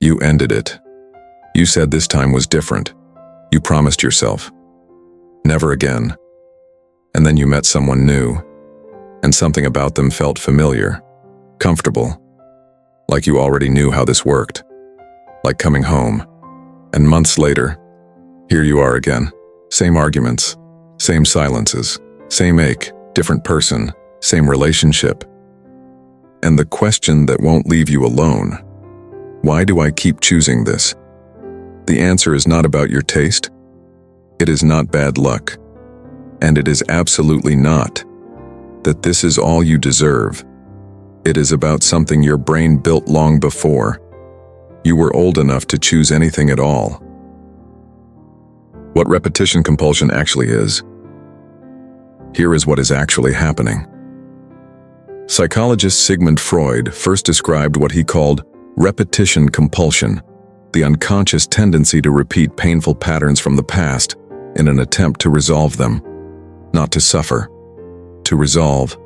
You ended it. You said this time was different. You promised yourself. Never again. And then you met someone new, and something about them felt familiar, comfortable, like you already knew how this worked, like coming home. And months later, here you are again. Same arguments, same silences, same ache, different person, same relationship. And the question that won't leave you alone: why do I keep choosing this? The answer is not about your taste. It is not bad luck. And it is absolutely not that this is all you deserve. It is about something your brain built long before you were old enough to choose anything at all. What repetition compulsion actually is. Here is what is actually happening. Psychologist Sigmund Freud first described what he called repetition compulsion, the unconscious tendency to repeat painful patterns from the past in an attempt to resolve them. Not to suffer, to resolve.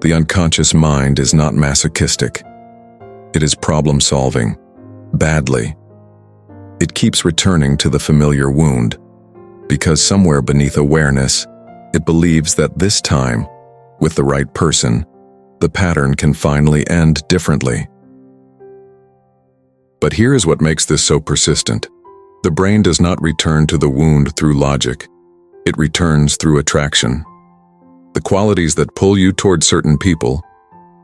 The unconscious mind is not masochistic. It is problem-solving, badly. It keeps returning to the familiar wound, because somewhere beneath awareness, it believes that this time, with the right person, the pattern can finally end differently. But here is what makes this so persistent. The brain does not return to the wound through logic. It returns through attraction. The qualities that pull you toward certain people,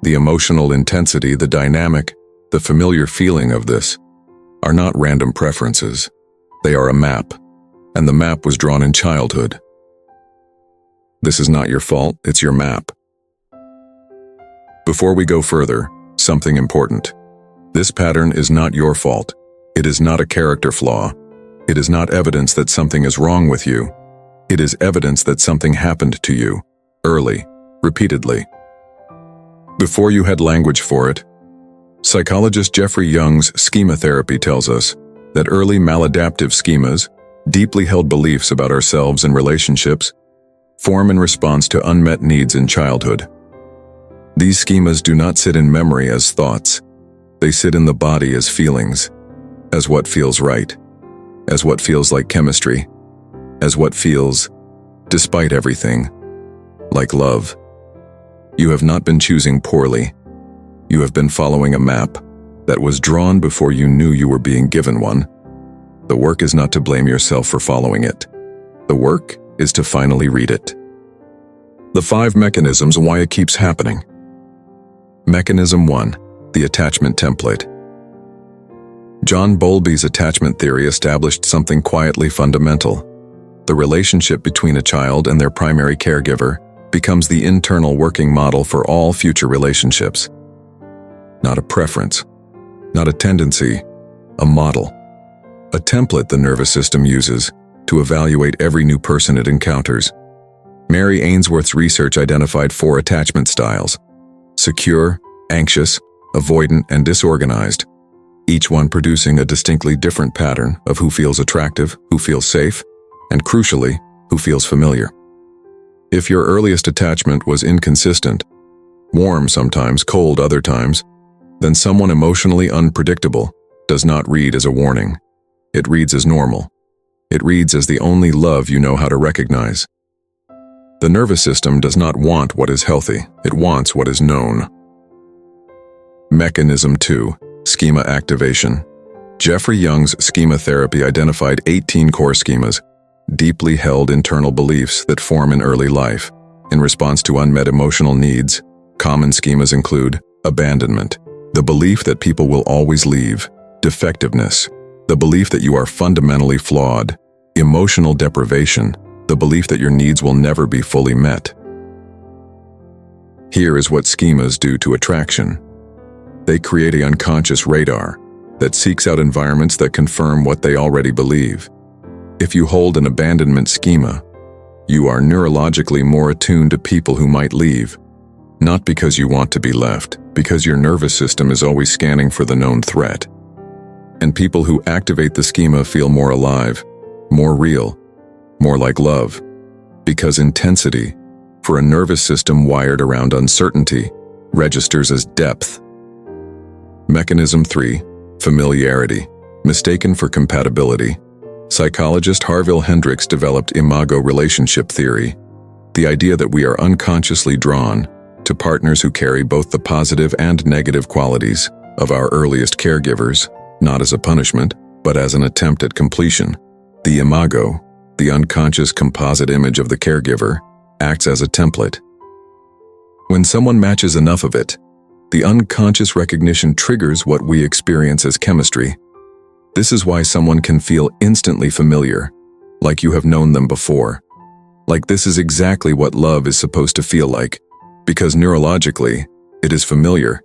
the emotional intensity, the dynamic, the familiar feeling of this, are not random preferences. They are a map, and the map was drawn in childhood. This is not your fault, it's your map. Before we go further, something important. This pattern is not your fault. It is not a character flaw. It is not evidence that something is wrong with you. It is evidence that something happened to you, early, repeatedly. Before you had language for it. Psychologist Jeffrey Young's schema therapy tells us that early maladaptive schemas, deeply held beliefs about ourselves and relationships, form in response to unmet needs in childhood. These schemas do not sit in memory as thoughts. They sit in the body as feelings, as what feels right, as what feels like chemistry, as what feels, despite everything, like love. You have not been choosing poorly. You have been following a map that was drawn before you knew you were being given one. The work is not to blame yourself for following it. The work is to finally read it. The 5 mechanisms why it keeps happening. Mechanism 1, the attachment template. John Bowlby's attachment theory established something quietly fundamental. The relationship between a child and their primary caregiver becomes the internal working model for all future relationships. Not a preference, not a tendency, a model. A template the nervous system uses to evaluate every new person it encounters. Mary Ainsworth's research identified 4 attachment styles: secure, anxious, avoidant, and disorganized, each one producing a distinctly different pattern of who feels attractive, who feels safe, and crucially, who feels familiar. If your earliest attachment was inconsistent, warm sometimes, cold other times, then someone emotionally unpredictable does not read as a warning. It reads as normal. It reads as the only love you know how to recognize. The nervous system does not want what is healthy, it wants what is known. Mechanism 2, schema activation. Jeffrey Young's schema therapy identified 18 core schemas, deeply held internal beliefs that form in early life. In response to unmet emotional needs, common schemas include abandonment, the belief that people will always leave; defectiveness, the belief that you are fundamentally flawed; emotional deprivation, the belief that your needs will never be fully met. Here is what schemas do to attraction. They create an unconscious radar that seeks out environments that confirm what they already believe. If you hold an abandonment schema, you are neurologically more attuned to people who might leave, not because you want to be left, because your nervous system is always scanning for the known threat. And people who activate the schema feel more alive, more real, more like love, because intensity, for a nervous system wired around uncertainty, registers as depth. Mechanism 3, Familiarity, mistaken for compatibility. Psychologist Harville Hendrix developed Imago relationship theory, the idea that we are unconsciously drawn to partners who carry both the positive and negative qualities of our earliest caregivers, not as a punishment, but as an attempt at completion. The Imago, the unconscious composite image of the caregiver, acts as a template. When someone matches enough of it, the unconscious recognition triggers what we experience as chemistry. This is why someone can feel instantly familiar, like you have known them before. Like this is exactly what love is supposed to feel like, because neurologically, it is familiar.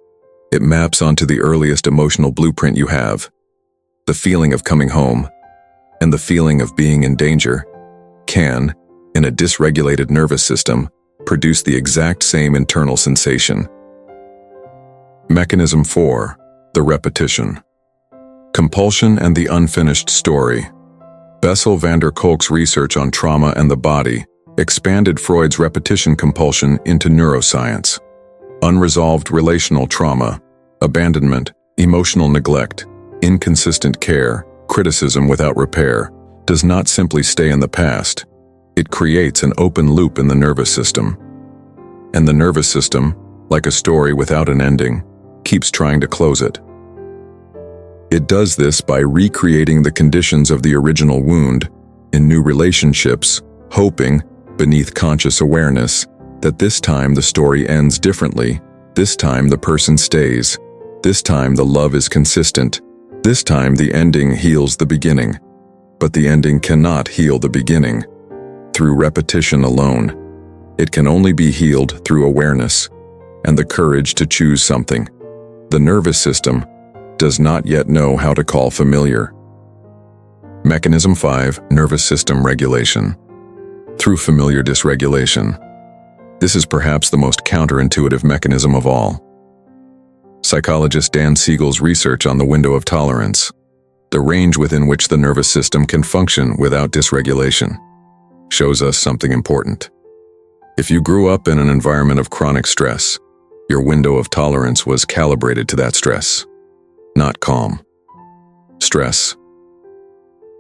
It maps onto the earliest emotional blueprint you have. The feeling of coming home and the feeling of being in danger can, in a dysregulated nervous system, produce the exact same internal sensation. Mechanism 4. The repetition. Compulsion and the unfinished story. Bessel van der Kolk's research on trauma and the body expanded Freud's repetition compulsion into neuroscience. Unresolved relational trauma, abandonment, emotional neglect, inconsistent care, criticism without repair, does not simply stay in the past. It creates an open loop in the nervous system. And the nervous system, like a story without an ending, keeps trying to close it. It does this by recreating the conditions of the original wound in new relationships, hoping, beneath conscious awareness, that this time the story ends differently, this time the person stays, this time the love is consistent, this time the ending heals the beginning. But the ending cannot heal the beginning through repetition alone. It can only be healed through awareness and the courage to choose something. The nervous system does not yet know how to call familiar. Mechanism 5. Nervous system regulation. Through familiar dysregulation. This is perhaps the most counterintuitive mechanism of all. Psychologist Dan Siegel's research on the window of tolerance, the range within which the nervous system can function without dysregulation, shows us something important. If you grew up in an environment of chronic stress, your window of tolerance was calibrated to that stress, not calm. Stress.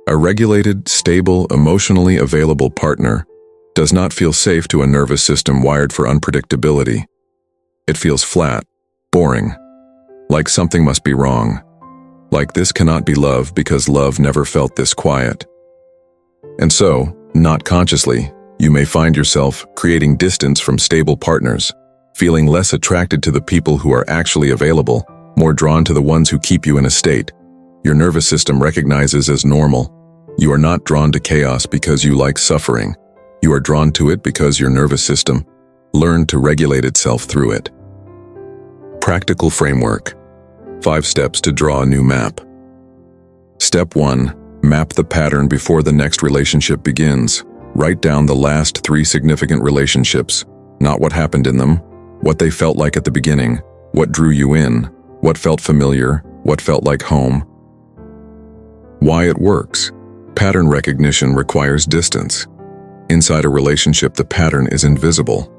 A regulated, stable, emotionally available partner does not feel safe to a nervous system wired for unpredictability. It feels flat, boring, like something must be wrong, like this cannot be love because love never felt this quiet. And so, not consciously, you may find yourself creating distance from stable partners, feeling less attracted to the people who are actually available, more drawn to the ones who keep you in a state your nervous system recognizes as normal. You are not drawn to chaos because you like suffering. You are drawn to it because your nervous system learned to regulate itself through it. Practical framework. 5 steps to draw a new map. Step 1. Map the pattern before the next relationship begins. Write down the last 3 significant relationships, not what happened in them, what they felt like at the beginning, what drew you in, what felt familiar, what felt like home. Why it works. Pattern recognition requires distance. Inside a relationship, the pattern is invisible.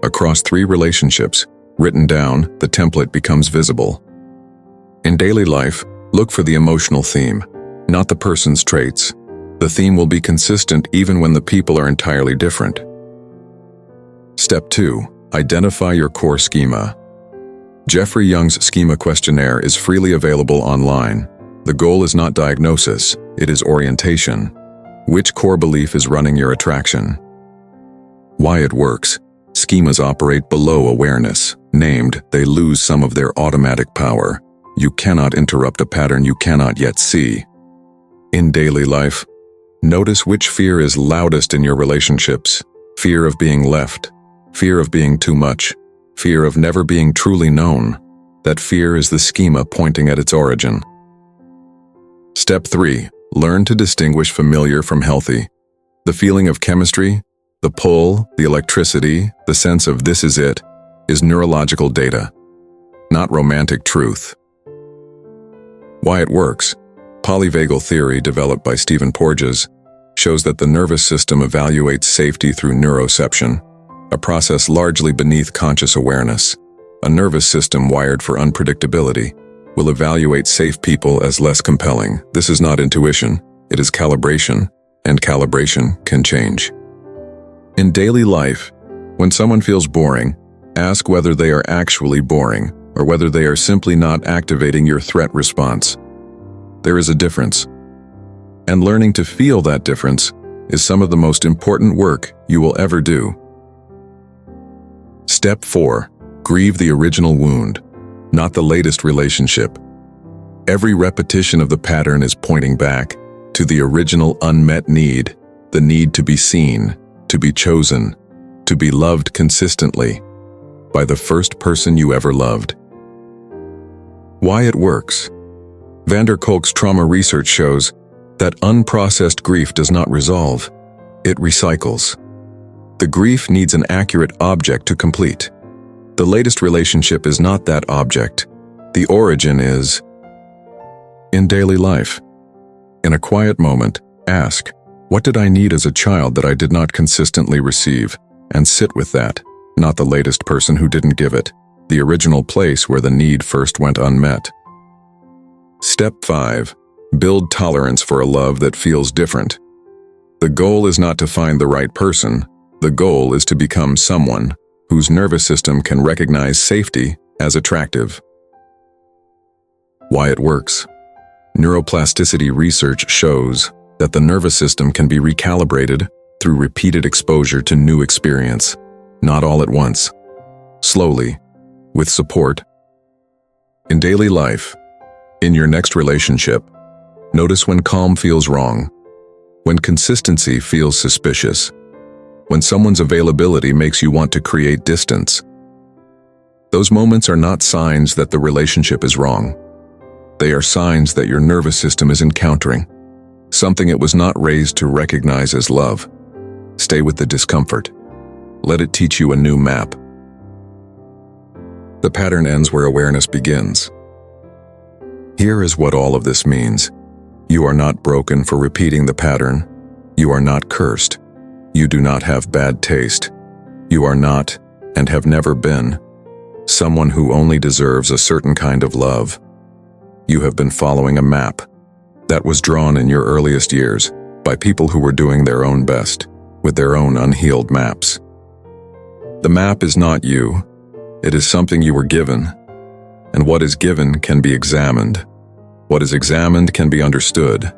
Across 3 relationships, written down, the template becomes visible. In daily life, look for the emotional theme, not the person's traits. The theme will be consistent even when the people are entirely different. Step 2. Identify your core schema. Jeffrey Young's schema questionnaire is freely available online. The goal is not diagnosis, it is orientation. Which core belief is running your attraction? Why it works. Schemas operate below awareness. Named, they lose some of their automatic power. You cannot interrupt a pattern you cannot yet see. In daily life, notice which fear is loudest in your relationships. Fear of being left, fear of being too much, fear of never being truly known. That fear is the schema pointing at its origin. Step 3. Learn to distinguish familiar from healthy. The feeling of chemistry, the pull, the electricity, the sense of this is it, is neurological data, not romantic truth. Why it works. Polyvagal theory developed by Stephen Porges shows that the nervous system evaluates safety through neuroception, a process largely beneath conscious awareness. A nervous system wired for unpredictability will evaluate safe people as less compelling. This is not intuition, it is calibration, and calibration can change. In daily life, when someone feels boring, ask whether they are actually boring or whether they are simply not activating your threat response. There is a difference. And learning to feel that difference is some of the most important work you will ever do. Step 4. Grieve the original wound, not the latest relationship. Every repetition of the pattern is pointing back to the original unmet need, the need to be seen, to be chosen, to be loved consistently by the first person you ever loved. Why it works. Van der Kolk's trauma research shows that unprocessed grief does not resolve, it recycles. The grief needs an accurate object to complete. The latest relationship is not that object. The origin is in daily life. In a quiet moment, ask, what did I need as a child that I did not consistently receive? And sit with that, not the latest person who didn't give it, the original place where the need first went unmet. Step 5. Build tolerance for a love that feels different. The goal is not to find the right person. The goal is to become someone whose nervous system can recognize safety as attractive. Why it works. Neuroplasticity research shows that the nervous system can be recalibrated through repeated exposure to new experience, not all at once, slowly, with support. In daily life, in your next relationship, notice when calm feels wrong, when consistency feels suspicious, when someone's availability makes you want to create distance. Those moments are not signs that the relationship is wrong. They are signs that your nervous system is encountering something it was not raised to recognize as love. Stay with the discomfort. Let it teach you a new map. The pattern ends where awareness begins. Here is what all of this means. You are not broken for repeating the pattern. You are not cursed. You do not have bad taste. You are not, and have never been, someone who only deserves a certain kind of love. You have been following a map that was drawn in your earliest years by people who were doing their own best with their own unhealed maps. The map is not you. It is something you were given, and what is given can be examined. What is examined can be understood,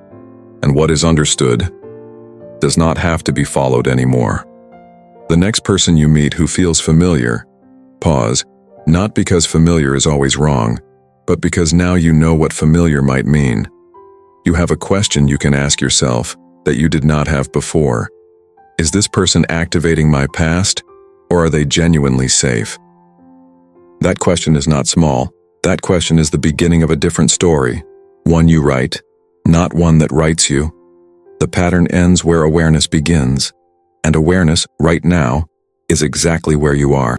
and what is understood does not have to be followed anymore. The next person you meet who feels familiar, pause, not because familiar is always wrong, but because now you know what familiar might mean. You have a question you can ask yourself that you did not have before. Is this person activating my past, or are they genuinely safe? That question is not small. That question is the beginning of a different story, one you write, not one that writes you. The pattern ends where awareness begins, and awareness, right now, is exactly where you are.